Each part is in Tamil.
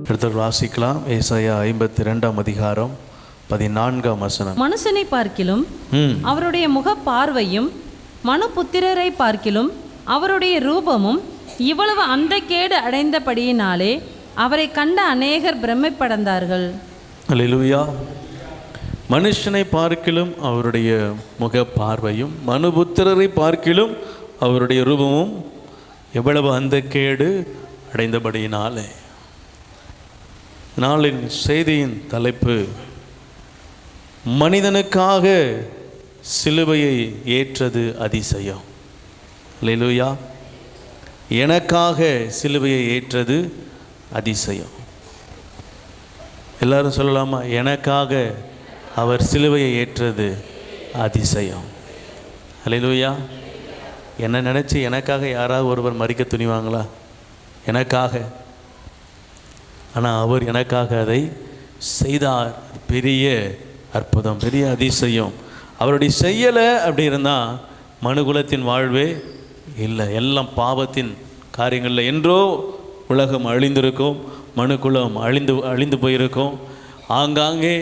எடுத்து வாசிக்கலாம். ஏசாயா 52 அதிகாரம் 14 மனுஷனை பார்க்கிலும் அவருடைய முக பார்வையும் மனுபுத்திரரை பார்க்கிலும் அவருடைய ரூபமும் இவ்வளவு அந்தக்கேடு அடைந்தபடியினாலே அவரை கண்ட அநேகர் பிரமைப்படைந்தார்கள். அல்லேலூயா. மனுஷனை பார்க்கிலும் அவருடைய முக பார்வையும் மனுபுத்திரரை பார்க்கிலும் அவருடைய ரூபமும் எவ்வளவு அந்தக்கேடு அடைந்தபடியினாலே. நாளின் செய்தியின் தலைப்பு, மனிதனுக்காக சிலுவையை ஏற்றது அதிசயம். அல்லேலூயா. எனக்காக சிலுவையை ஏற்றது அதிசயம். எல்லாரும் சொல்லலாமா? எனக்காக அவர் சிலுவையை ஏற்றது அதிசயம். அல்லேலூயா. என்ன நினச்சி எனக்காக யாராவது ஒருவர் மரிக்க துணிவாங்களா? எனக்காக. ஆனால் அவர் எனக்காக அதை செய்தார். பெரிய அற்புதம், பெரிய அதிசயம். அவருடைய செய்யலை அப்படி இருந்தால் மனுகுலத்தின் வாழ்வே இல்லை. எல்லாம் பாவத்தின் காரியங்களில் என்றோ உலகம் அழிந்திருக்கும், மனுக்குலம் அழிந்து போயிருக்கும். ஆங்காங்கே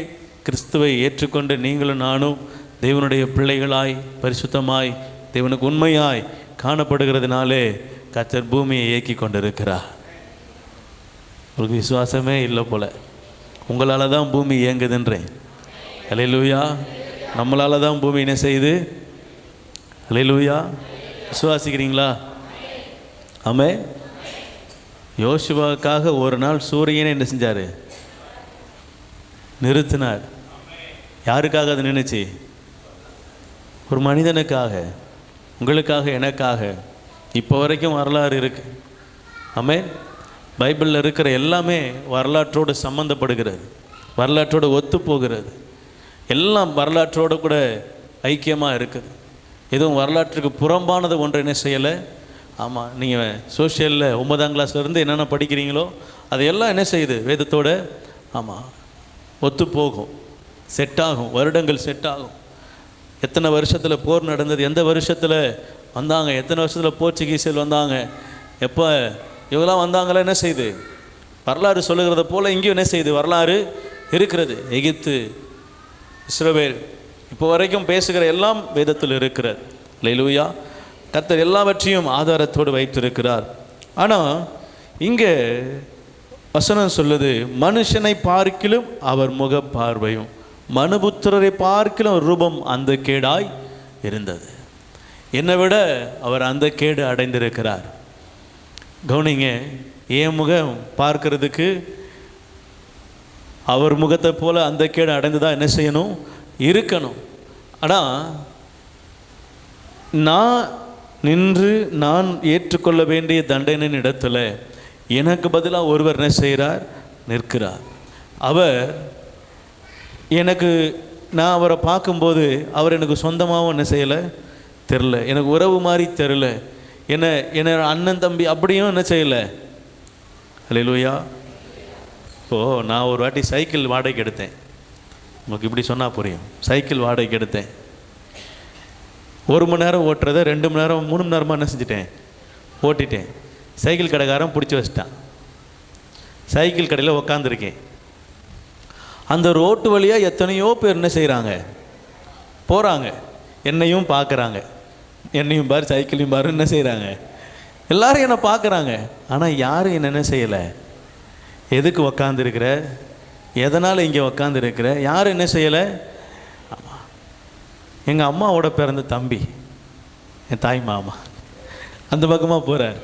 கிறிஸ்துவை ஏற்றுக்கொண்டு நீங்களும் நானும் தேவனுடைய பிள்ளைகளாய் பரிசுத்தமாய் தேவனுக்கு உண்மையாய் காணப்படுகிறதுனாலே கர்த்தர் பூமியை இயக்கி கொண்டிருக்கிறார். உங்களுக்கு விசுவாசமே இல்லை போல. உங்களால் தான் பூமி இயங்குதுன்றேன். அல்லேலூயா. நம்மளால் தான் பூமி என்ன செய்யுது? அல்லேலூயா. விசுவாசிக்கிறீங்களா? ஆமென். யோசுவாவுக்காக ஒரு நாள் சூரியனை என்ன செஞ்சார்? நிறுத்தினார். யாருக்காக அது நினைச்சு? ஒரு மனிதனுக்காக, உங்களுக்காக, எனக்காக. இப்போ வரைக்கும் வரலாறு இருக்கு. ஆமென். பைபிளில் இருக்கிற எல்லாமே வரலாற்றோடு சம்மந்தப்படுகிறது, வரலாற்றோடு ஒத்து போகிறது. எல்லாம் வரலாற்றோடு கூட ஐக்கியமாக இருக்குது. எதுவும் வரலாற்றுக்கு புறம்பானது ஒன்று என்ன செய்யலை. ஆமாம், நீங்கள் சோஷியலில் 9ஆம் கிளாஸ்லேருந்து என்னென்ன படிக்கிறீங்களோ அதையெல்லாம் என்ன செய்யுது? வேதத்தோடு ஆமாம் ஒத்து போகும், செட் ஆகும். வருடங்கள் செட் ஆகும். எத்தனை வருஷத்தில் போர் நடந்தது, எந்த வருஷத்தில் வந்தாங்க, எத்தனை வருஷத்தில் போர்ச்சுகீசியல் வந்தாங்க, எப்போ இவங்களாம் வந்தாங்களா, என்ன செய்யுது? வரலாறு சொல்லுகிறத போல் இங்கேயும் என்ன செய்யுது? வரலாறு இருக்கிறது. எகிப்து, இஸ்ரவேல், இப்போ வரைக்கும் பேசுகிற எல்லாம் வேதத்தில் இருக்கிறது. அல்லேலூயா. கர்த்தர் எல்லாவற்றையும் ஆதாரத்தோடு வைத்திருக்கிறார். ஆனால் இங்கே வசனம் சொல்லுது, மனுஷனை பார்க்கிலும் அவர் முக பார்வையும் மனுபுத்திரரை பார்க்கிலும் ரூபம் அந்த கேடாய் இருந்தது. என்னை விட அவர் அந்த கேடு அடைந்திருக்கிறார். கவனிங்க, என் முகம் பார்க்கறதுக்கு அவர் முகத்தை போல அந்த கேடு அடைந்துதான் என்ன செய்யணும்? இருக்கணும். ஆனால் நான் நின்று நான் ஏற்றுக்கொள்ள வேண்டிய தண்டனையின் இடத்துல எனக்கு பதிலாக ஒருவர் என்ன செய்கிறார்? நிற்கிறார். அவர் எனக்கு, நான் அவரை பார்க்கும்போது அவர் எனக்கு சொந்தமாகவும் என்ன செய்யலை தெரில, எனக்கு உறவு மாதிரி தெரில, என்ன அண்ணன் தம்பி அப்படியும் என்ன செய்யலை. அல்லேலூயா. இப்போது நான் ஒரு வாட்டி சைக்கிள் வாடகைக்கு எடுத்தேன். உங்களுக்கு இப்படி சொன்னால் புரியும். சைக்கிள் வாடகைக்கு எடுத்தேன். 1 மணி நேரம் ஓட்டுறதை 2 மணி நேரம் 3 மணி நேரமாக என்ன செஞ்சிட்டேன்? ஓட்டிட்டேன். சைக்கிள் கடைக்காரன் பிடிச்சி வச்சிட்டான். சைக்கிள் கடையில் உக்காந்துருக்கேன். அந்த ரோட்டு வழியாக எத்தனையோ பேர் என்ன செய்கிறாங்க? போகிறாங்க. என்னையும் பார்க்குறாங்க. என்னையும் பாரு, சைக்கிளையும் பாரு, என்ன செய்கிறாங்க? எல்லாரும் என்னை பார்க்குறாங்க. ஆனால் யாரும் என்ன செய்யலை. எதுக்கு உக்காந்துருக்கிற, எதனால் இங்கே உக்காந்துருக்கிற, யாரும் என்ன செய்யலை. எங்கள் அம்மாவோட பிறந்த தம்பி, என் தாய் மாமா அந்த பக்கமாக போகிறார்.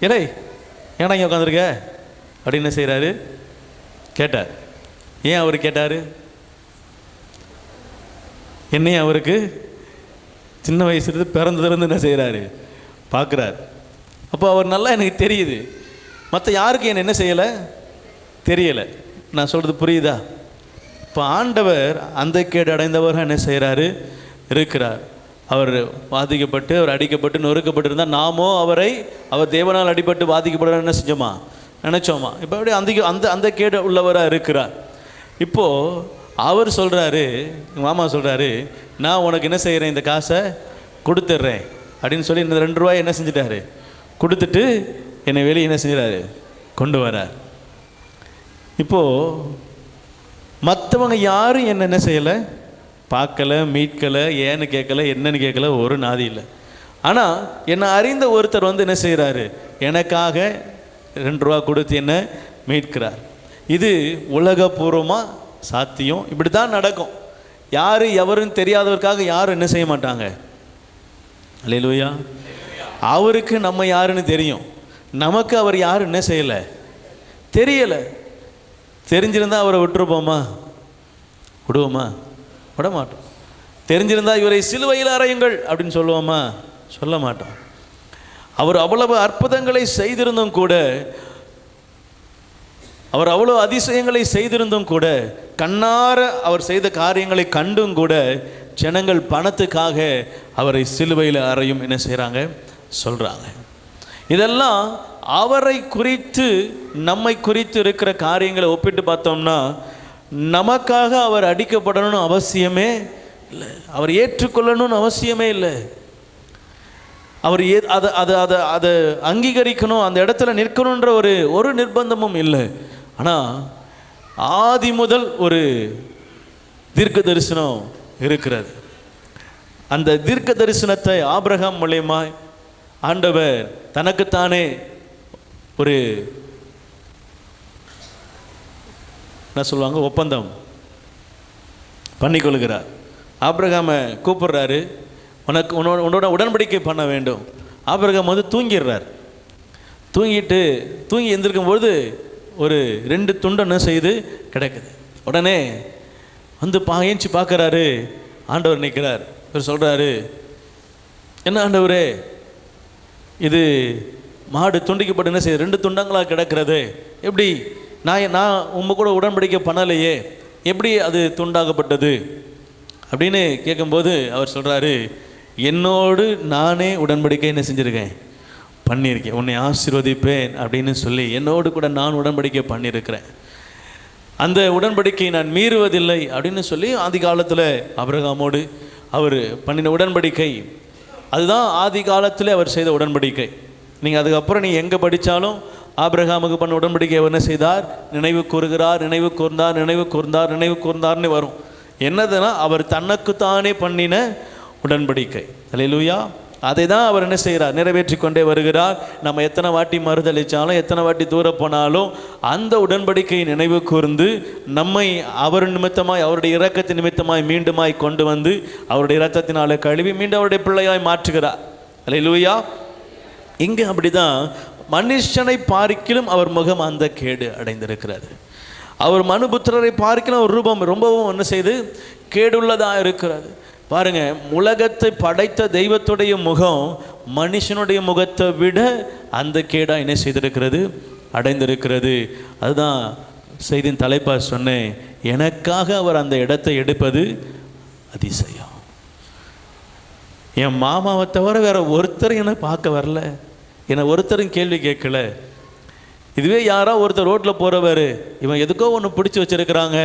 ஏடே ஏன்னா இங்கே உட்காந்துருக்க அப்படின்னு என்ன செய்கிறாரு? கேட்டார். ஏன் அவர் கேட்டார்? என்னையும் அவருக்கு சின்ன வயசுலேருந்து பிறந்ததுலேருந்து என்ன செய்கிறாரு? பார்க்குறார். அப்போ அவர் நல்லா எனக்கு தெரியுது. மற்ற யாருக்கு என்ன செய்யலை தெரியலை. நான் சொல்கிறது புரியுதா? இப்போ ஆண்டவர் அந்த கேடு அடைந்தவர் என்ன செய்கிறாரு? இருக்கிறார். அவர் பாதிக்கப்பட்டு, அவர் அடிக்கப்பட்டு, நொறுக்கப்பட்டு இருந்தால் நாமோ அவர் தேவனால் அடிபட்டு பாதிக்கப்பட என்ன செஞ்சோமா? நினச்சோமா? இப்போ அப்படியே அந்த கேடு உள்ளவராக இருக்கிறார். இப்போது அவர் சொல்கிறாரு, மாமா சொல்கிறாரு, நான் உனக்கு என்ன செய்கிறேன்? இந்த காசை கொடுத்துட்றேன் அப்படின்னு சொல்லி இந்த 2 ரூபாய் என்ன செஞ்சிட்டாரு? கொடுத்துட்டு என்னை வெளியே என்ன செஞ்சிடாரு? கொண்டு வரார். இப்போது மற்றவங்க யாரும் என்ன செய்யலை, பார்க்கலை, மீட்கலை, ஏன்னு கேட்கலை, என்னன்னு கேட்கல, ஒரு நாதி இல்லை. ஆனால் என்னை அறிந்த ஒருத்தர் வந்து என்ன செய்கிறாரு, எனக்காக 2 ரூபா கொடுத்து என்ன மீட்கிறார். இது உலகபூர்வமாக சாத்தியம், இப்படி தான் நடக்கும். யார் எவருன்னு தெரியாதவருக்காக யாரும் என்ன செய்ய மாட்டாங்க. அல்லேலூயா. அவருக்கு நம்ம யாருன்னு தெரியும், நமக்கு அவர் யாரும் என்ன செய்யலை, தெரியலை. தெரிஞ்சிருந்தால் அவரை விட்டுருப்போமா, விடுவோமா, விட மாட்டோம். தெரிஞ்சிருந்தால் இவரை சிலுவையில் அறையுங்கள் அப்படின்னு சொல்லுவோமா, சொல்ல மாட்டோம். அவர் அவ்வளவு அற்புதங்களை செய்திருந்தும் கூட, அவர் அவ்வளோ அதிசயங்களை செய்திருந்தும் கூட, கண்ணார அவர் செய்த காரியங்களை கண்டும் கூட ஜனங்கள் பணத்துக்காக அவரை சிலுவையில் அறையும் என்ன செய்கிறாங்க, சொல்கிறாங்க. இதெல்லாம் அவரை குறித்து நம்மை குறித்து இருக்கிற காரியங்களை ஒப்பிட்டு பார்த்தோம்னா, நமக்காக அவர் அடிக்கப்படணும்னு அவசியமே இல்லை, அவர் ஏற்றுக்கொள்ளணும்னு அவசியமே இல்லை. அவர் அதை அங்கீகரிக்கணும், அந்த இடத்துல நிற்கணுன்ற ஒரு நிர்பந்தமும் இல்லை. ஆனால் ஆதி முதல் ஒரு தீர்க்க தரிசனம் இருக்கிறது. அந்த தீர்க்க தரிசனத்தை ஆபிரகாம் மூலமா ஆண்டவர் தனக்குத்தானே ஒரு என்ன சொல்லுவாங்க, ஒப்பந்தம் பண்ணிக்கொள்கிறார். ஆபிரகாமை கூப்பிடுறாரு, உன்னோட உடன்படிக்கை பண்ண வேண்டும். ஆபிரகாம் வந்து தூங்கிடுறார். தூங்கி எந்திருக்கும்பொழுது ஒரு 2 துண்டு என்ன செய்து கிடக்குது. உடனே வந்து ஏஞ்சி பார்க்குறாரு, ஆண்டவர் நிற்கிறார். இவர் சொல்கிறாரு, என்ன ஆண்டவரே, இது மாடு துண்டிக்கப்பட்டு என்ன செய்யுது, 2 துண்டங்களாக கிடக்கிறது, எப்படி நான் உங்க கூட உடன்படிக்கை பண்ணலையே, எப்படி அது துண்டாகப்பட்டது அப்படின்னு கேட்கும்போது அவர் சொல்கிறாரு, என்னோடு நானே உடன்படிக்கை என்ன செஞ்சுருக்கேன், பண்ணியிருக்கேன், உன்னை ஆசீர்வதிப்பேன் அப்படின்னு சொல்லி என்னோடு கூட நான் உடன்படிக்கை பண்ணியிருக்கிறேன், அந்த உடன்படிக்கையை நான் மீறுவதில்லை அப்படின்னு சொல்லி ஆதி காலத்தில் ஆபிரகாமோடு அவர் பண்ணின உடன்படிக்கை, அதுதான் ஆதி காலத்தில் அவர் செய்த உடன்படிக்கை. நீங்கள் அதுக்கப்புறம் நீ எங்கே படித்தாலும் ஆபிரகாமுக்கு பண்ண உடன்படிக்கை என்ன செய்தார், நினைவு கூர்ந்தார்னு வரும். என்னதுன்னா அவர் தனக்குத்தானே பண்ணின உடன்படிக்கை. அல்லேலூயா. அதை தான் அவர் என்ன செய்கிறார், நிறைவேற்றி கொண்டே வருகிறார். நம்ம எத்தனை வாட்டி மறுதளித்தாலும், எத்தனை வாட்டி தூர போனாலும் அந்த உடன்படிக்கையை நினைவு கூர்ந்து நம்மை அவர் நிமித்தமாய், அவருடைய இரக்கத்தின் நிமித்தமாய் மீண்டுமாய் கொண்டு வந்து அவருடைய இரத்தத்தினால கழுவி மீண்டும் அவருடைய பிள்ளையாய் மாற்றுகிறார். அல்லேலூயா. இங்கே அப்படிதான் மனுஷனை பார்க்கிலும் அவர் முகம் அந்த கேடு அடைந்திருக்கிறது. அவர் மனுபுத்திரரை பார்க்கிலும் அவர் ரூபம் ரொம்பவும் என்ன செய்து கேடுள்ளதாக இருக்கிறது. பாருங்க, உலகத்தை படைத்த தெய்வத்துடைய முகம் மனுஷனுடைய முகத்தை விட அந்த கேடா என்ன செய்திருக்கிறது, அடைந்திருக்கிறது. அதுதான் செய்தியின் தலைப்பா சொன்னேன், எனக்காக அவர் அந்த இடத்தை எடுப்பது அதிசயம். என் மாமாவை தவிர வேற ஒருத்தர் என்னை பார்க்க வரல, என்னை ஒருத்தரும் கேள்வி கேட்கல. இதுவே யாரோ ஒருத்தர் ரோட்டில் போகிறவர், இவன் எதுக்கோ ஒன்று பிடிச்சி வச்சுருக்கிறாங்க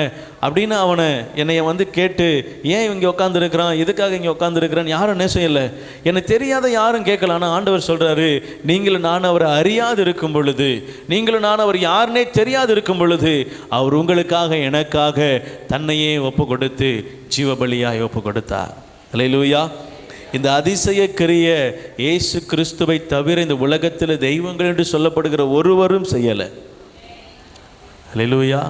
அப்படின்னு அவனை என்னை வந்து கேட்டு, ஏன் இங்கே உட்காந்துருக்கிறான், எதுக்காக இங்கே உட்காந்துருக்கிறான்னு யாரும் என்ன செய்யலை, எனக்கு தெரியாத யாரும் கேட்கல. ஆனால் ஆண்டவர் சொல்கிறாரு, நீங்களும் நான் அவரை அறியாது இருக்கும் பொழுது, நீங்களும் நான் அவர் யாருன்னே தெரியாது இருக்கும் பொழுது அவர் உங்களுக்காக எனக்காக தன்னையே ஒப்பு கொடுத்து ஜீவபலியாய் ஒப்பு கொடுத்தார். அல்லேலூயா. இந்த அதிசய கிரிய இயேசு கிறிஸ்துவை தவிர இந்த உலகத்தில் தெய்வங்கள் என்று சொல்லப்படுகிற ஒருவரும் செய்யலை. அல்லேலூயா.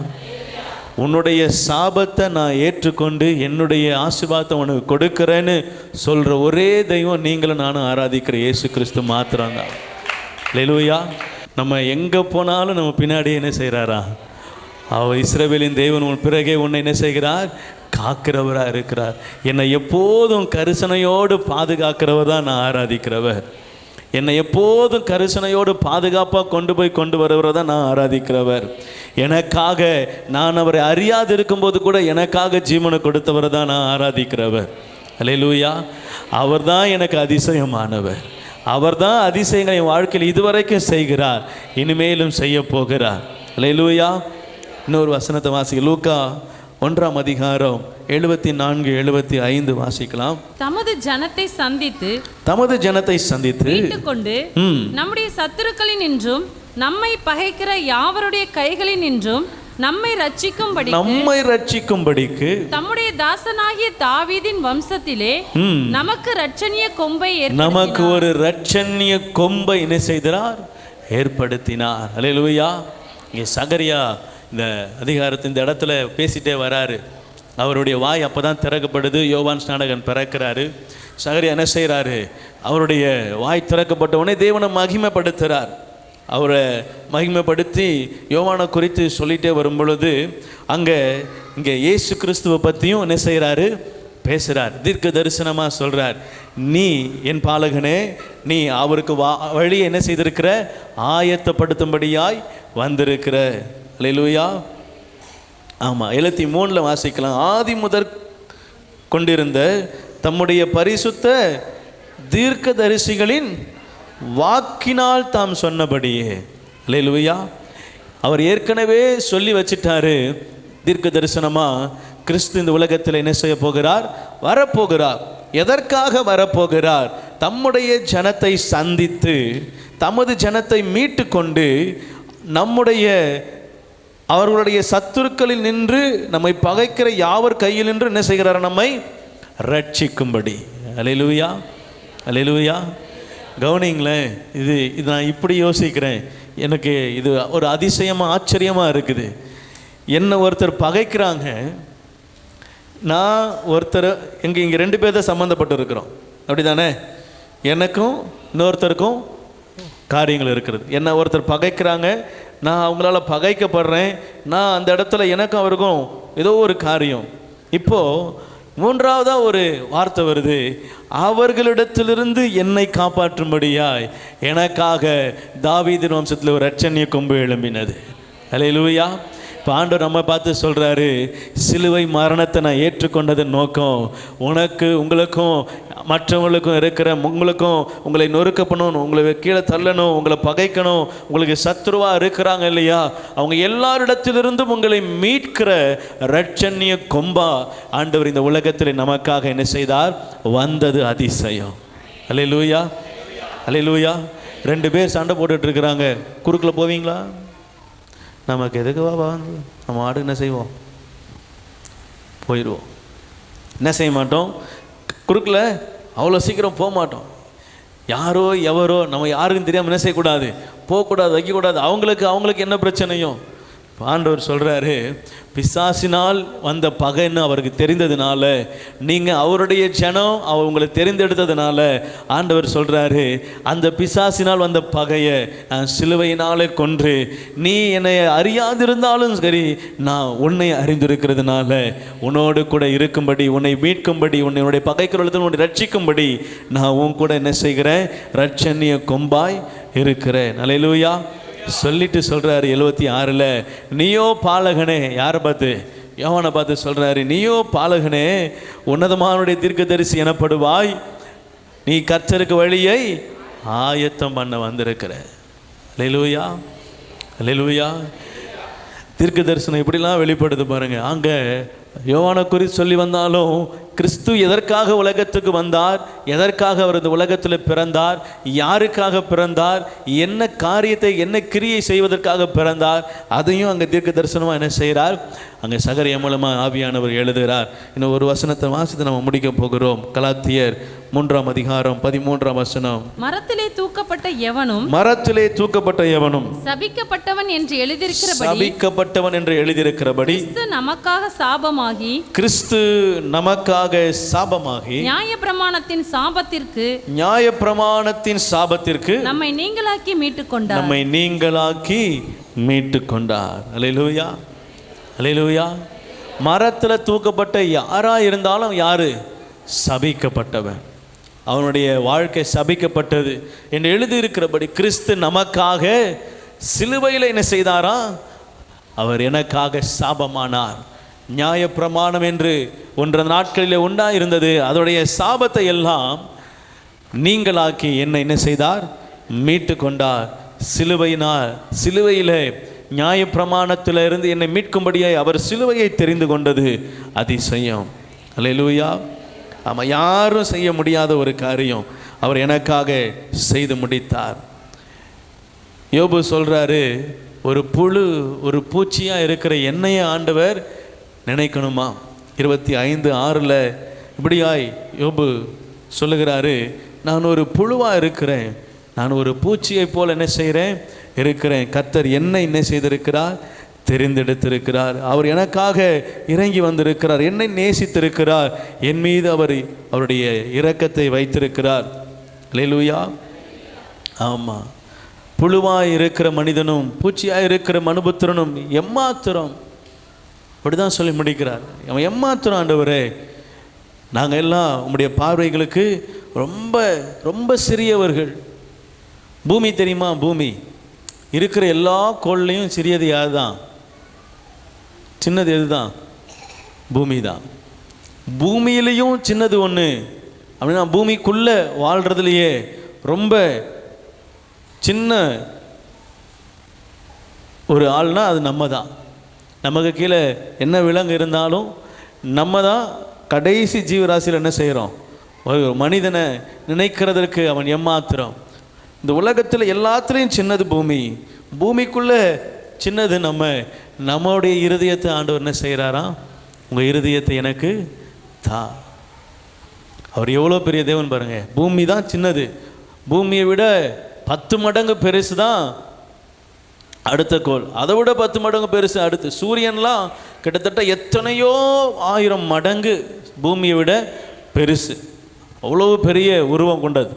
உன்னுடைய சாபத்தை நான் ஏற்றுக்கொண்டு என்னுடைய ஆசீர்வாதத்தை உனக்கு கொடுக்கிறேன்னு சொல்கிற ஒரே தெய்வம் நீங்களும் நானும் ஆராதிக்கிற இயேசு கிறிஸ்து மாத்திரம்தான். அல்லேலூயா. நம்ம எங்கே போனாலும் நம்ம பின்னாடியே என்ன செய்கிறாரா, அவர் இஸ்ரவேலின் தேவன் உன் பிறகே உன்னை என்ன செய்கிறார், காக்கிறவராக இருக்கிறார். என்னை எப்போதும் கரிசனையோடு பாதுகாக்கிறவர் தான் நான் ஆராதிக்கிறவர். என்னை எப்போதும் கரிசனையோடு பாதுகாப்பாக கொண்டு வருவரை தான் நான் ஆராதிக்கிறவர். எனக்காக நான் அவரை அறியாது இருக்கும்போது கூட எனக்காக ஜீவனை கொடுத்தவரை தான் நான் ஆராதிக்கிறவர். அல்லேலூயா. அவர் தான் எனக்கு அதிசயமானவர். அவர் தான் அதிசயங்களை என் வாழ்க்கையில் இதுவரைக்கும் செய்கிறார், இனிமேலும் செய்ய போகிறார். அல்லேலூயா. இன்னொரு வசனத்தை வாசி, லூக்கா 1ஆம் அதிகாரம் 74-75 வாசிக்கலாம். தமது ஜனத்தை சந்தித்து மீட்டுக்கொண்டு நம்முடைய சத்துருக்களின் நின்றும் நம்மை பகைக்கிற யாவருடைய கைகளின் நின்றும் நம்மை ரட்சிக்கும்படி ரட்சிக்கும்படிக்கு தம்முடைய தாசனாகிய தாவீதின் வம்சத்திலே நமக்கு இரட்சணிய கொம்பை நமக்கு ஒரு இரட்சணிய கொம்பை என்ன செய்தார்? ஏற்படுத்தினார். அல்லேலூயா. இங்கே சகரியா இந்த அதிகாரத்தின் இந்த இடத்துல பேசிட்டே வராரு. அவருடைய வாய் அப்பதான் திறக்கப்படுது. யோவான் ஸ்நானகன் பிறக்கிறாரு. சகரியா என்ன செய்கிறாரு? அவருடைய வாய் திறக்கப்பட்ட உடனே தேவனை மகிமைப்படுத்துகிறார். அவரை மகிமைப்படுத்தி யோவானை குறித்து சொல்லிகிட்டே வரும் பொழுது இங்கே இயேசு கிறிஸ்துவை பற்றியும் என்ன செய்கிறாரு? பேசுகிறார். தீர்க்க தரிசனமாக சொல்கிறார், நீ என் பாலகனே, நீ அவருக்கு வழியை என்ன செய்திருக்கிற? ஆயத்தப்படுத்தும்படியாய் வந்திருக்கிற. அல்லேலூயா. ஆமாம், 73 வாசிக்கலாம். ஆதி முதற் கொண்டிருந்த தம்முடைய பரிசுத்த தீர்க்க தரிசிகளின் வாக்கினால் தாம் சொன்னபடியே. அல்லேலூயா. அவர் ஏற்கனவே சொல்லி வச்சிட்டாரு தீர்க்க தரிசனமாக, கிறிஸ்து இந்த உலகத்தில் என்ன செய்ய போகிறார்? வரப்போகிறார். எதற்காக வரப்போகிறார்? தம்முடைய ஜனத்தை சந்தித்து தமது ஜனத்தை மீட்டு கொண்டு அவர்களுடைய சத்துருக்களில் நின்று நம்மை பகைக்கிற யாவர் கையில் நின்று என்ன செய்கிறார்? நம்மை ரட்சிக்கும்படி. அல்லேலூயா. அல்லேலூயா. கவனிங்களேன், இது நான் இப்படி யோசிக்கிறேன். எனக்கு இது ஒரு அதிசயமாக ஆச்சரியமாக இருக்குது. என்னை ஒருத்தர் பகைக்கிறாங்க, நான் ஒருத்தர் இங்கே 2 பேர் தான் சம்மந்தப்பட்டு இருக்கிறோம். அப்படி தானே? எனக்கும் இன்னொருத்தருக்கும் காரியங்கள் இருக்கிறது. என்னை ஒருத்தர் பகைக்கிறாங்க, நான் அவங்களால பகைக்கப்படுறேன். நான் அந்த இடத்துல எனக்கும் அவருக்கும் ஏதோ ஒரு காரியம். இப்போது 3ஆவதாக ஒரு வார்த்தை வருது, அவர்களிடத்திலிருந்து என்னை காப்பாற்றும்படியாய் எனக்காக தாவீதின் வம்சத்தில் ஒரு இரட்சணிய கொம்பு எழும்பினது. அல்லேலூயா. இப்போ ஆண்டவர் நம்ம பார்த்து சொல்கிறாரு, சிலுவை மரணத்தை நான் ஏற்றுக்கொண்டதன் நோக்கம் உங்களுக்கும் மற்றவங்களுக்கும் இருக்கிற உங்களை நொறுக்க பண்ணணும், உங்களை கீழே தள்ளணும், உங்களை பகைக்கணும், உங்களுக்கு சத்ருவாக இருக்கிறாங்க இல்லையா, அவங்க எல்லாரிடத்திலிருந்தும் உங்களை மீட்கிற இரட்சணிய கொம்பா ஆண்டவர் இந்த உலகத்தில் நமக்காக என்ன செய்தார்? வந்தது அதிசயம். அல்லேலூயா. அல்லேலூயா. 2 பேர் சண்டை போட்டுட்டு இருக்கிறாங்க, குறுக்கில் போவீங்களா? நமக்கு எதுக்கு வா, நம்ம ஆடு என்ன செய்வோம்? போயிடுவோம். என்ன செய்ய மாட்டோம்? குறுக்கில் அவ்வளோ சீக்கிரம் போக மாட்டோம். யாரோ எவரோ நம்ம யாருக்கும் தெரியாமல் என்ன செய்யக்கூடாது? போகக்கூடாது, வைக்கக்கூடாது. அவங்களுக்கு என்ன பிரச்சனையோ. ஆண்டவர் சொல்கிறாரு, பிசாசினால் வந்த பகைன்னு அவருக்கு தெரிந்ததுனால, நீங்கள் அவருடைய ஜனம், அவர் உங்களை தெரிந்தெடுத்ததுனால ஆண்டவர் சொல்கிறாரு, அந்த பிசாசினால் வந்த பகையை நான் சிலுவையினாலே கொன்று, நீ என்னை அறியாதிருந்தாலும் சரி, நான் உன்னை அறிந்திருக்கிறதுனால உன்னோடு கூட இருக்கும்படி, உன்னை மீட்கும்படி, உன்னுடைய பகைக்கிறவர்களுக்கு உன்னை ரட்சிக்கும்படி நான் உன் கூட என்ன செய்கிறேன்? இரட்சணிய கொம்பாய் இருக்கிறேன். அல்லேலூயா. சொல்லிட்டு சொல்கிறாரு 76ல், நீயோ பாலகனே. யாரை பார்த்து? யோவானை பார்த்து சொல்கிறாரு, நீயோ பாலகனே, உன்னதமானுடைய தீர்க்கதரிசி எனப்படுவாய், நீ கர்த்தருக்கு வழியை ஆயத்தம் பண்ண வந்திருக்கிற. அல்லேலூயா. அல்லேலூயா. தீர்க்க தரிசனம் இப்படிலாம் வெளிப்படுது பாருங்க. அங்கே யோவானை குறித்து சொல்லி வந்தாலும் கிறிஸ்து எதற்காக உலகத்துக்கு வந்தார், எதற்காக அவர் இந்த உலகத்தில் பிறந்தார், யாருக்காக பிறந்தார், என்ன காரியத்தை என்ன கிரியை செய்வதற்காக பிறந்தார், அதையும் அங்கே தீர்க்க தரிசனமாக என்ன செய்கிறார்? அங்கே சகரியா மூலமாக ஆவியானவர் எழுதுகிறார். இன்னும் ஒரு வசனத்தை வாசித்து நம்ம முடிக்க போகிறோம். கலாத்தியர் 3ஆம் அதிகாரம் 13ஆம் வசனம். மரத்திலே தூக்கப்பட்ட எவனும் சபிக்கப்பட்டவன் என்று எழுதியிருக்கிறபடி கிறிஸ்து நமக்காக சாபமாகி நியாயப்பிரமாணத்தின் சாபத்திற்கு நம்மை நீங்களாக்கி மீட்டுக்கொண்டார். அல்லேலூயா. அல்லேலூயா. மரத்தில் தூக்கப்பட்ட யாரா இருந்தாலும் யாரு? சபிக்கப்பட்டவன். அவனுடைய வாழ்க்கை சபிக்கப்பட்டது என்று எழுதியிருக்கிறபடி கிறிஸ்து நமக்காக சிலுவையில் என்ன செய்தாரா? அவர் எனக்காக சாபமானார். நியாயப்பிரமாணம் என்று ஒன்ற நாட்களில் உண்டாயிருந்தது, அதோடைய சாபத்தை எல்லாம் நீங்களாக்கி என்னை என்ன செய்தார்? மீட்டு கொண்டார். சிலுவையில் நியாயப்பிரமாணத்தில் இருந்து என்னை மீட்கும்படியாய் அவர் சிலுவையை தெரிந்து கொண்டது அதிசயம். அல்லேலூயா. ஆமாம், யாரும் செய்ய முடியாத ஒரு காரியம் அவர் எனக்காக செய்து முடித்தார். யோபு சொல்கிறாரு, ஒரு புழு, ஒரு பூச்சியாக இருக்கிற என்னையை ஆண்டவர் நினைக்கணுமா? 25:6 இப்படியாய் யோபு சொல்லுகிறாரு, நான் ஒரு புழுவாக இருக்கிறேன், நான் ஒரு பூச்சியை போல் என்ன செய்கிறேன் இருக்கிறேன். கர்த்தர் என்னை என்ன செய்திருக்கிறார்? தெரிந்தெடுத்திருக்கிறார். அவர் எனக்காக இறங்கி வந்திருக்கிறார், என்னை நேசித்திருக்கிறார், என் மீது அவருடைய இரக்கத்தை வைத்திருக்கிறார். அல்லேலூயா. ஆமாம், புழுவாய் இருக்கிற மனிதனும் பூச்சியாக இருக்கிற மனுபுத்திரனும் எம்மாத்திரம், அப்படிதான் சொல்லி முடிக்கிறார். அவன் எம்மாத்திரம் ஆண்டவரே, நாங்கள் எல்லாம் உம்முடைய பார்வைகளுக்கு ரொம்ப ரொம்ப சிறியவர்கள். பூமி தெரியுமா? பூமி இருக்கிற எல்லா கோள்லையும் சிறியது யார் தான்? சின்னது எது தான்? பூமி தான். பூமியிலையும் சின்னது ஒன்று அப்படின்னா, பூமிக்குள்ளே வாழ்கிறதுலையே ரொம்ப சின்ன ஒரு ஆள்னா அது நம்ம தான். நமக்கு கீழே என்ன விலங்கு இருந்தாலும் நம்ம தான் கடைசி ஜீவராசியில் என்ன செய்கிறோம்? ஒரு மனிதனை நினைக்கிறதற்கு அவன் எம்மாத்திரம். இந்த உலகத்தில் எல்லாத்துலேயும் சின்னது பூமி, பூமிக்குள்ளே சின்னது நம்முடைய இருதயத்தை ஆண்டவர் என்ன செய்கிறாராம்? உங்கள் இருதயத்தை எனக்கு தா. அவர் எவ்வளோ பெரிய தேவன் பாருங்கள். பூமி தான் சின்னது, பூமியை விட 10 மடங்கு பெருசு தான் அடுத்த கோள், அதை விட 10 மடங்கு பெருசு அடுத்து. சூரியன்லாம் கிட்டத்தட்ட எத்தனையோ 1000 மடங்கு பூமியை விட பெருசு, அவ்வளவு பெரிய உருவம் கொண்டது.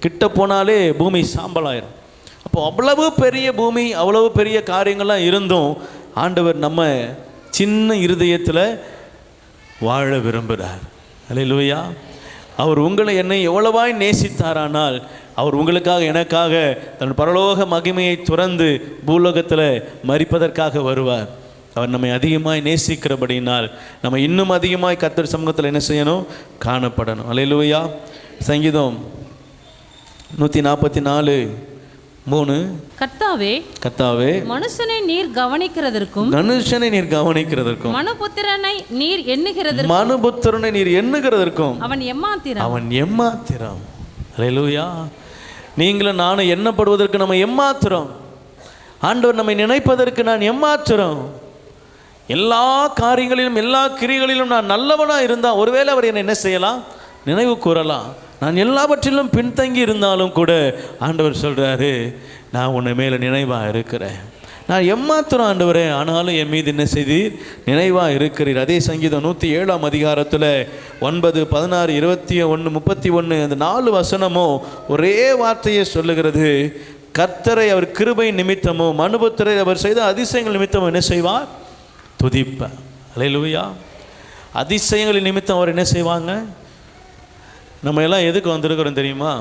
கிட்ட போனாலே பூமி சாம்பலாயிரும். அப்போ அவ்வளவு பெரிய பூமி, அவ்வளவு பெரிய காரியங்கள்லாம் இருந்தும் ஆண்டவர் நம்ம சின்ன இருதயத்தில் வாழ விரும்புகிறார். அல்லேலூயா. அவர் உங்களை என்னை எவ்வளவாய் நேசித்தாரானால், அவர் உங்களுக்காக எனக்காக தன் பரலோக மகிமையை துறந்து பூலோகத்தில் மரிப்பதற்காக வருவார். அவர் நம்மை அதிகமாய் நேசிக்கிறபடினால் நம்ம இன்னும் அதிகமாய் கர்த்தர் சமூகத்தில் என்ன செய்யணும்? காணப்படணும். அல்லேலூயா. சங்கீதம் 144:3 கர்த்தாவே மனுஷனை நீர் கவனிக்கிறதற்கும் மனுபுத்திரனை நீர் எண்ணுகிறதற்கும் அவன் எம்மாத்திரம். அல்லேலூயா. நீங்களும் நானும் எண்ணப்படுவதற்கு நம்ம எம்மாத்திரம். ஆண்டவர் நம்மை நினைப்பதற்கு நான் எம்மாத்திரம். எல்லா காரியங்களிலும் எல்லா கிரிகளிலும் நான் நல்லவனாக இருந்தால் ஒருவேளை அவர் என்னை என்ன செய்யலாம்? நினைவு கூறலாம். நான் எல்லாவற்றிலும் பின்தங்கி இருந்தாலும் கூட ஆண்டவர் சொல்கிறாரு, நான் உன்னை மேலே நினைவாக இருக்கிறேன். நான் எம்மாத்திரம் ஆண்டவரே, ஆனாலும் என் மீது என்ன செய்தீர்? நினைவாக இருக்கிறீர். அதே சங்கீதம் 107 9, 16, 21, 31 அந்த 4 வசனமும் ஒரே வார்த்தையை சொல்லுகிறது. கர்த்தரை அவர் கிருபை நிமித்தமோ மனுபுத்திரை அவர் செய்த அதிசயங்கள் நிமித்தமோ என்ன செய்வார்? துதிப்பார். அல்லேலூயா. அதிசயங்களின் நிமித்தம் அவர் என்ன செய்வாங்க? நம்ம எல்லாம் எதுக்கு வந்திருக்கிறோம் தெரியுமா?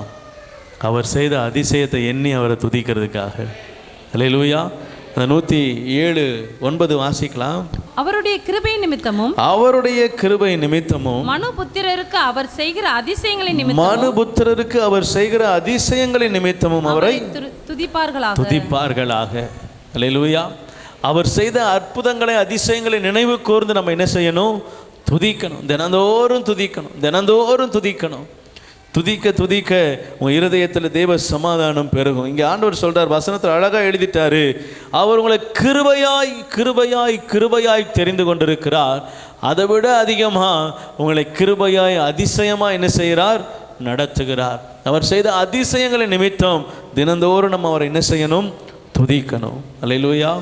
அவர் செய்த அதிசயத்தை எண்ணி அவரை துதிக்கிறதுக்காக. அல்லேலூயா. அந்த 107:9 வாசிக்கலாம். அவருடைய கிருபை நிமித்தமும் மனுபுத்திரருக்கு அவர் செய்கிற அதிசயங்களின் நிமித்தமும் அவரை துதிப்பார்களாக. அல்லேலூயா. அவர் செய்த அற்புதங்களை அதிசயங்களை நினைவு கூர்ந்து நம்ம என்ன செய்யணும்? துதிக்கணும். தினந்தோறும் துதிக்கணும். துதிக்க துதிக்க உங்கள் இருதயத்தில் தேவ சமாதானம் பெருகும். இங்கே ஆண்டவர் சொல்கிறார், வசனத்தில் அழகாக எழுதிட்டாரு, அவர் உங்களை கிருபையாய் தெரிந்து கொண்டிருக்கிறார். அதை விட அதிகமாக உங்களை கிருபையாய் அதிசயமாக என்ன செய்கிறார்? நடத்துகிறார். அவர் செய்த அதிசயங்களின் நிமித்தம் தினந்தோறும் நம்ம அவரை என்ன செய்யணும்? துதிக்கணும். அல்லேலூயா.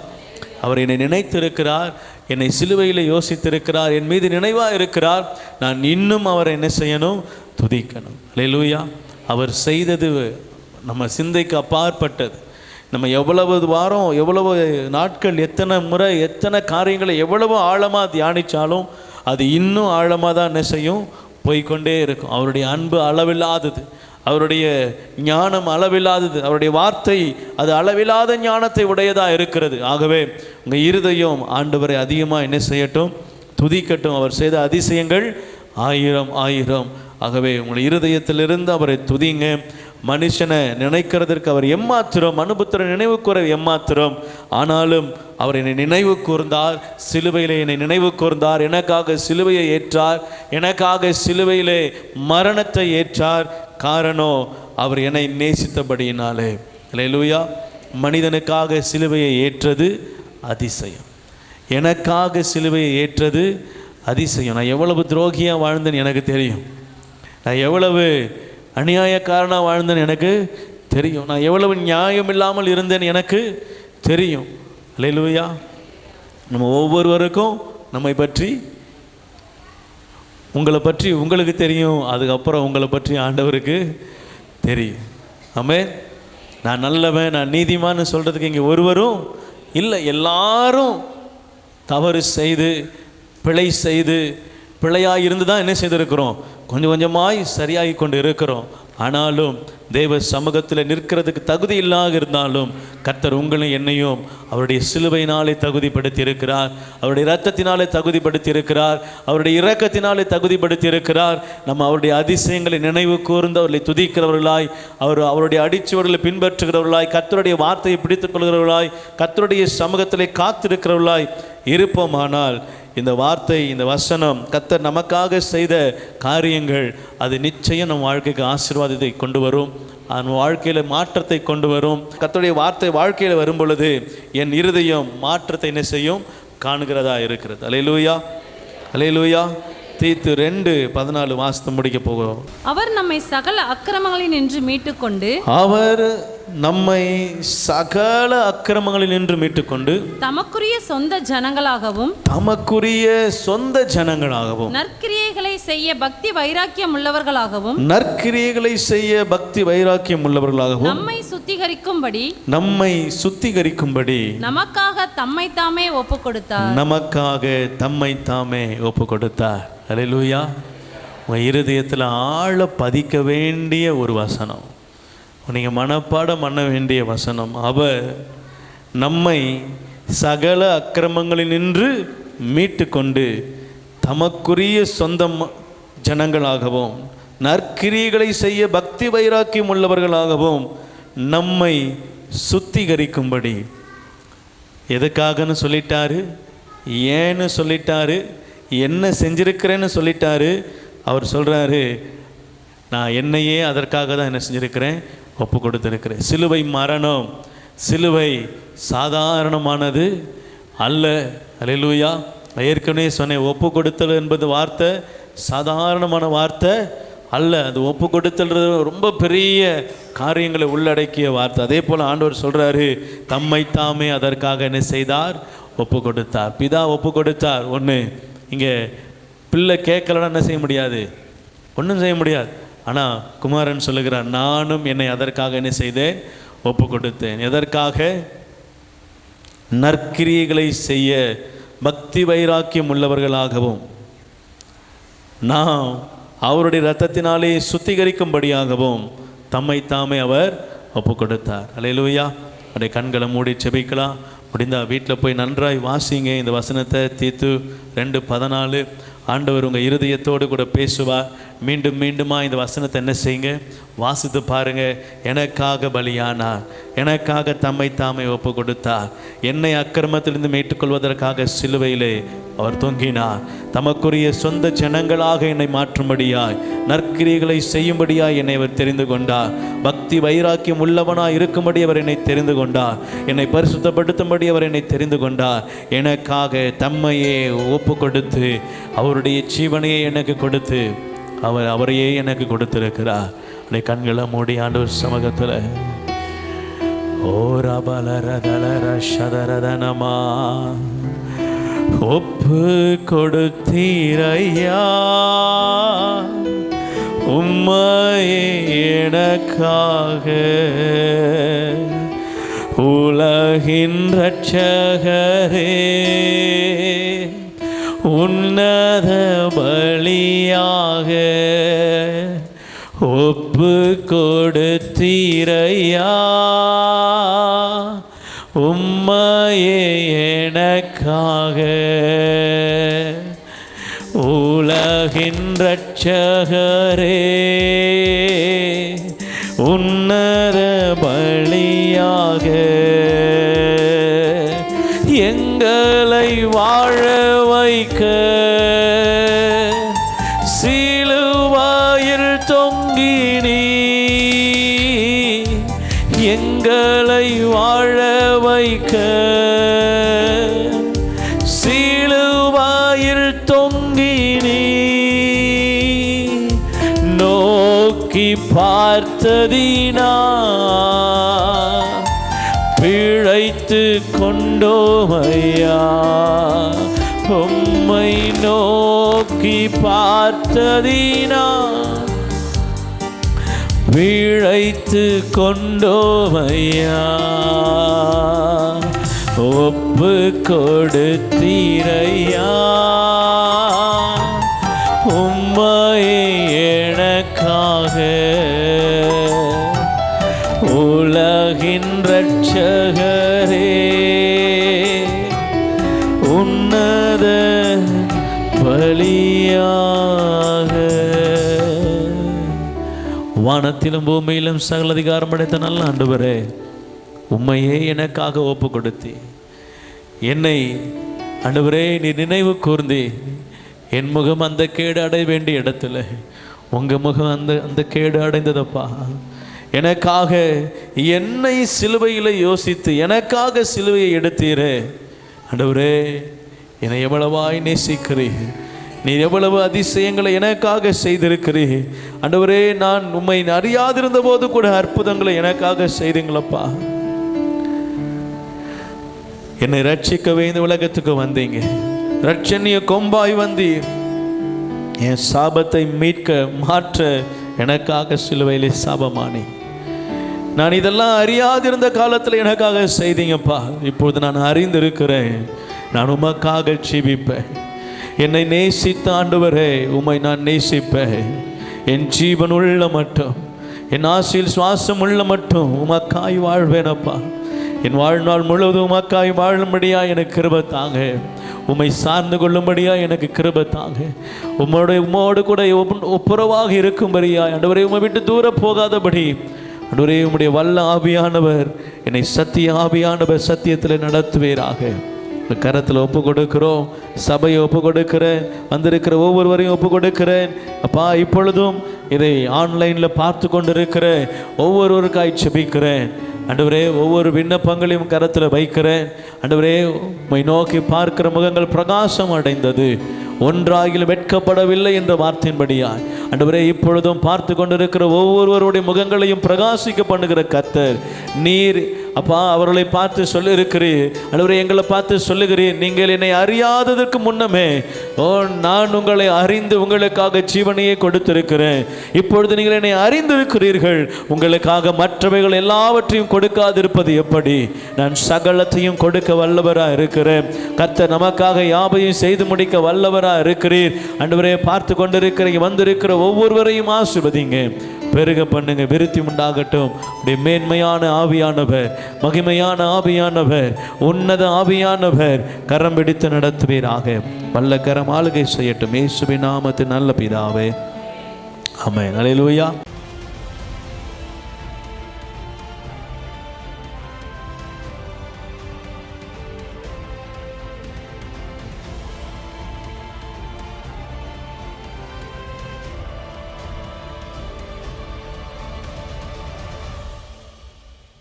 அவர் என்னை நினைத்திருக்கிறார், என்னை சிலுவையில் யோசித்திருக்கிறார், என் மீது நினைவாக இருக்கிறார். நான் இன்னும் அவரை என்ன செய்யணும்? துதிக்கணும். அல்லேலூயா. அவர் செய்தது நம்ம சிந்தைக்கு அப்பாற்பட்டது. நம்ம எவ்வளவு வாரம், எவ்வளவு நாட்கள், எத்தனை முறை, எத்தனை காரியங்களை எவ்வளவு ஆழமாக தியானித்தாலும் அது இன்னும் ஆழமாக தான் என்ன செய்யும்? போய்கொண்டே இருக்கும். அவருடைய அன்பு அளவில்லாதது, அவருடைய ஞானம் அளவில்லாதது, அவருடைய வார்த்தை அது அளவில்லாத ஞானத்தை உடையதாக இருக்கிறது. ஆகவே உங்கள் இருதயம் ஆண்டவரை அதிகமாக என்ன செய்யட்டும்? துதிக்கட்டும். அவர் செய்த அதிசயங்கள் 1000. ஆகவே உங்கள் இருதயத்திலிருந்து அவரை துதிங்க. மனுஷனை நினைக்கிறதற்கு அவர் எம்மாத்திரம், மனுபுத்திரன் நினைவு கூற எம்மாத்திரம். ஆனாலும் அவர் என்னை நினைவு கூர்ந்தார், சிலுவையிலே என்னை நினைவு கூர்ந்தார், எனக்காக சிலுவையை ஏற்றார், எனக்காக சிலுவையிலே மரணத்தை ஏற்றார். காரணம் அவர் என்னை நேசித்தபடியினாலே. அல்லேலூயா. மனிதனுக்காக சிலுவையை ஏற்றது அதிசயம். எனக்காக சிலுவையை ஏற்றது அதிசயம். நான் எவ்வளவு துரோகியாக வாழ்ந்தேன்னு எனக்கு தெரியும். நான் எவ்வளவு அநியாயக்காரனாக வாழ்ந்தேன்னு எனக்கு தெரியும். நான் எவ்வளவு நியாயம் இல்லாமல் இருந்தேன்னு எனக்கு தெரியும். அல்லேலூயா. நம்ம ஒவ்வொருவருக்கும் நம்மை பற்றி, உங்களை பற்றி உங்களுக்கு தெரியும். அதுக்கப்புறம் உங்களை பற்றி ஆண்டவருக்கு தெரியும். ஆமென். நான் நல்லவன், நான் நீதிமான்னு சொல்கிறதுக்கு இங்கே ஒருவரும் இல்லை. எல்லாரும் தவறு செய்து, பிழை செய்து, பிழையாக இருந்து தான் என்ன செய்திருக்கிறோம், கொஞ்சம் கொஞ்சமாய் சரியாகி கொண்டு இருக்கிறோம். ஆனாலும் தேவ சமூகத்தில் நிற்கிறதுக்கு தகுதி இல்லாத இருந்தாலும் கர்த்தர் உங்களையும் என்னையும் அவருடைய சிலுவையினாலே தகுதிப்படுத்தி இருக்கிறார். அவருடைய இரத்தத்தினாலே தகுதிப்படுத்தி இருக்கிறார். அவருடைய இரக்கத்தினாலே தகுதிப்படுத்தி இருக்கிறார். நம்ம அவருடைய அதிசயங்களை நினைவு கூர்ந்து அவர்களை துதிக்கிறவர்களாய், அவருடைய அடிச்சுவர்களை பின்பற்றுகிறவர்களாய், கர்த்தருடைய வார்த்தையை பிடித்துக் கொள்கிறவர்களாய், கர்த்தருடைய சமூகத்திலே காத்திருக்கிறவர்களாய் இருப்போமானால் இந்த வார்த்தை, இந்த வசனம், கர்த்தர் நமக்காக செய்த காரியங்கள் அது நிச்சயம் நம் வாழ்க்கைக்கு ஆசீர்வாதத்தை கொண்டு வரும். நம்ம வாழ்க்கையில் மாற்றத்தை கொண்டு வரும். கர்த்தருடைய வார்த்தை வாழ்க்கையில் வரும் பொழுது என் இருதயம் மாற்றத்தை என்ன செய்யும், காணுகிறதா இருக்கிறது. அல்லேலூயா, அல்லேலூயா. தீத்து 2:14 வாசித்து முடிக்க போகிறோம். அவர் நம்மை சகல அக்கிரமங்களில் நின்று மீட்டுக்கொண்டு, அவர் நம்மை சகல அக்கிரமங்களில் நின்று மீட்டுக்கொண்டு தமக்குரிய சொந்த ஜனங்களாகவும், தமக்குரிய சொந்த ஜனங்களாகவும், நற்கிரியைகளை செய்ய பக்தி வைராக்கியம் உள்ளவர்களாகவும், நற்கிரியைகளை செய்ய பக்தி வைராக்கியம் உள்ளவர்களாகவும், நம்மை சுத்திகரிக்கும்படி, நம்மை சுத்திகரிக்கும்படி நமக்காக தம்மை தாமே ஒப்பு கொடுத்தார். நமக்காக தம்மை தாமே ஒப்பு கொடுத்தார். அல்லேலூயா. உங்கள் இருதயத்தில் ஆழ பதிக்க வேண்டிய ஒரு வசனம், நீங்கள் மனப்பாடம் பண்ண வேண்டிய வசனம். அவர் நம்மை சகல அக்கிரமங்களில் நின்று மீட்டு கொண்டு தமக்குரிய சொந்த ஜனங்களாகவும், நற்கிரியைகளை செய்ய பக்தி வைராக்கியம் உள்ளவர்களாகவும் நம்மை சுத்திகரிக்கும்படி. எதுக்காகன்னு சொல்லிட்டாரு, ஏன்னு சொல்லிட்டாரு, என்ன செஞ்சிருக்கிறேன்னு சொல்லிட்டாரு. அவர் சொல்கிறாரு, நான் என்னையே அதற்காக தான் என்ன செஞ்சுருக்கிறேன், ஒப்பு கொடுத்துருக்கிறேன். சிலுவை மரணம், சிலுவை சாதாரணமானது அல்ல. அல்லேலூயா. ஏற்கனவே சொன்னேன், ஒப்பு கொடுத்தல் என்பது வார்த்தை சாதாரணமான வார்த்தை அல்ல. அது ஒப்பு கொடுத்தல்றது ரொம்ப பெரிய காரியங்களை உள்ளடக்கிய வார்த்தை. அதே போல் ஆண்டவர் சொல்கிறாரு, தம்மை தாமே அதற்காக என்ன செய்தார், ஒப்பு கொடுத்தார். பிதா ஒப்பு கொடுத்தார். ஒன்று, இங்கே பிள்ளை கேட்கலன்னா என்ன செய்ய முடியாது, ஒன்றும் செய்ய முடியாது. ஆனால் குமாரன் சொல்லுகிறார், நானும் என்னை அதற்காக என்ன செய்தேன், ஒப்பு கொடுத்தேன். எதற்காக? நற்கிரியைகளை செய்ய பக்தி வைராக்கியம் உள்ளவர்களாகவும், நாம் அவருடைய இரத்தத்தினாலே சுத்திகரிக்கும்படியாகவும் தம்மை தாமே அவர் ஒப்பு கொடுத்தார். அல்லேலூயா. அப்படியே கண்களை மூடி செபிக்கலாம். முடிந்தால் வீட்டில் போய் நன்றாய் வாசிங்க இந்த வசனத்தை. தீத்து 2:14. ஆண்டவர் உங்கள் இருதயத்தோடு கூட பேசுவார். மீண்டும் மீண்டுமா இந்த வசனத்தை என்ன செய்யுங்க, வாசித்து பாருங்கள். எனக்காக பலியானார், எனக்காக தம்மை தாமே ஒப்பு கொடுத்தார், என்னை அக்கிரமத்திலிருந்து மீட்டுக்கொள்வதற்காக சிலுவையிலே அவர் தொங்கினார், தமக்குரிய சொந்த ஜனங்களாக என்னை மாற்றும்படியாய், நற்கிரியைகளை செய்யும்படியாய் என்னை அவர் தெரிந்து கொண்டார், பக்தி வைராக்கியம் உள்ளவனாய் இருக்கும்படி அவர் என்னை தெரிந்து கொண்டார், என்னை பரிசுத்தப்படுத்தும்படி அவர் என்னை தெரிந்து கொண்டார், எனக்காக தம்மையே ஒப்பு கொடுத்து அவருடைய ஜீவனையே எனக்கு கொடுத்து அவரையே எனக்கு கொடுத்திருக்கிறார். அப்படி கண்களை மூடி ஆண்டவர் சமூகத்தில் ஓரபலரதலரஷதரதனமா ஒப்பு கொடுத்தீரையா, உம்மையே எனக்காக உலகின் இரட்சகரே, உன்னத பலியாக ஒப்பு கொடுத்தீரையா, உம்மையே எனக்காக உலகின் இரட்சகரே, உன்னத பலியாக எங்களை வாழ வைக்க சிலுவையில் தொங்கினீ, எங்களை வாழ வைக்க சிலுவையில் தொங்கினீ நோக்கி பார்த்ததினா பிழைத்து கொண்டோமையா உம்மை நோக்கி பார்த்ததினா பிழைத்து கொண்டோமையா ஒப்பு கொடுத்தீரையா உம்மையே எனக்காக உலகின் இரட்சகரே உன்னத பலியாக. வானத்திலும் பூமியிலும் சகல அதிகாரம் படைத்த நல்ல ஆண்டவரே, உம்மையே எனக்காக ஒப்பு கொடுத்தி என்னை ஆண்டவரே நீ நினைவு கூர்ந்தி என் முகம் அந்த கேடு அடைய வேண்டிய இடத்துல உங்கள் முகம் அந்த கேடு அடைந்ததப்பா. எனக்காக என்னை சிலுவையில் யோசித்து எனக்காக சிலுவையை எடுத்தீரே ஆண்டவரே, என்னை எவ்வளவாய் நேசிக்கிறீர், நீர் எவ்வளவு அதிசயங்களை எனக்காக செய்திருக்கிறீர் ஆண்டவரே. நான் உம்மை அறியாதிருந்த போது கூட அற்புதங்களை எனக்காக செய்தீங்களப்பா. என்னை ரட்சிக்கவே இந்த உலகத்துக்கு வந்தீங்க, ரட்சணிய கொம்பாய் வந்தீர், என் சாபத்தை மீட்க மாற்ற எனக்காக சிலுவையிலே சாபமானி. நான் இதெல்லாம் அறியாதிருந்த காலத்தில் எனக்காக செய்தீங்கப்பா. இப்பொழுது நான் அறிந்திருக்கிறேன், நான் உமக்காக ஜீவிப்பேன். என்னை நேசித்த ஆண்டவரே, உம்மை நான் நேசிப்பேன். என் ஜீவன் உள்ள மட்டும், என் ஆசையில் சுவாசம் உள்ள மட்டும் உமக்காய் வாழ்வேனப்பா. என் வாழ்நாள் முழுவதும் உமக்காய் வாழும்படியா எனக்கு கிருபை தாங்க. உம்மை சார்ந்து கொள்ளும்படியா எனக்கு கிருபை தாங்க. உம்மோடு கூட ஒப்புரவாக இருக்கும்படியா ஆண்டவரே, உம்மை விட்டு தூர போகாதபடி ஆண்டவரே, உம்முடைய வல்ல ஆவியானவர் என்னை சத்திய ஆவியானவர் சத்தியத்தில் நடத்துவீராக. கரத்தில் ஒப்பு கொடுக்கிறோம், சபையை ஒப்பு கொடுக்கிறேன், வந்திருக்கிற ஒவ்வொருவரையும் ஒப்பு கொடுக்கிறேன் அப்பா. இப்பொழுதும் இதை ஆன்லைனில் பார்த்து கொண்டிருக்கிற ஒவ்வொருவருக்காய் செபிக்கிறேன் ஆண்டவரே. ஒவ்வொரு விண்ணப்பங்களையும் கரத்தில் வைக்கிறேன் ஆண்டவரே. உம்மை நோக்கி பார்க்கிற முகங்கள் பிரகாசம் அடைந்தது, ஒன்றாகிலும் வெட்கப்படவில்லை என்ற வார்த்தையின்படியா ஆண்டவரே, இப்பொழுதும் பார்த்து கொண்டிருக்கிற ஒவ்வொருவருடைய முகங்களையும் பிரகாசிக்க பண்ணுகிற கர்த்தர் நீர் அப்பா. அவர்களை பார்த்து சொல்லியிருக்கிறீர் ஆண்டவரே, எங்களை பார்த்து சொல்லுகிறீர், நீங்கள் என்னை அறியாததற்கு முன்னமே நான் உங்களை அறிந்து உங்களுக்காக ஜீவனையே கொடுத்திருக்கிறேன். இப்பொழுது நீங்கள் என்னை அறிந்திருக்கிறீர்கள், உங்களுக்காக மற்றவைகள் எல்லாவற்றையும் கொடுக்காதிருப்பது எப்படி? நான் சகலத்தையும் கொடுக்க வல்லவராக இருக்கிறேன். கர்த்தர் நமக்காக யாவையும் செய்து முடிக்க வல்லவராக இருக்கிறீர் ஆண்டவரே. பார்த்து கொண்டிருக்கிற வந்திருக்கிற ஒவ்வொருவரையும் ஆசீர்வதிங்க, பெருக பண்ணுங்க, விருத்தி உண்டாகட்டும். உடைய மேன்மையான ஆவியானவர், மகிமையான ஆவியானவர், உன்னத ஆவியானவர் கரம் பிடித்து நடத்துவீராக. வல்ல கரம் ஆளுகை செய்யட்டும். இயேசுவின் நாமத்தில் நல்ல பிதாவே, ஆமென். அல்லேலூயா.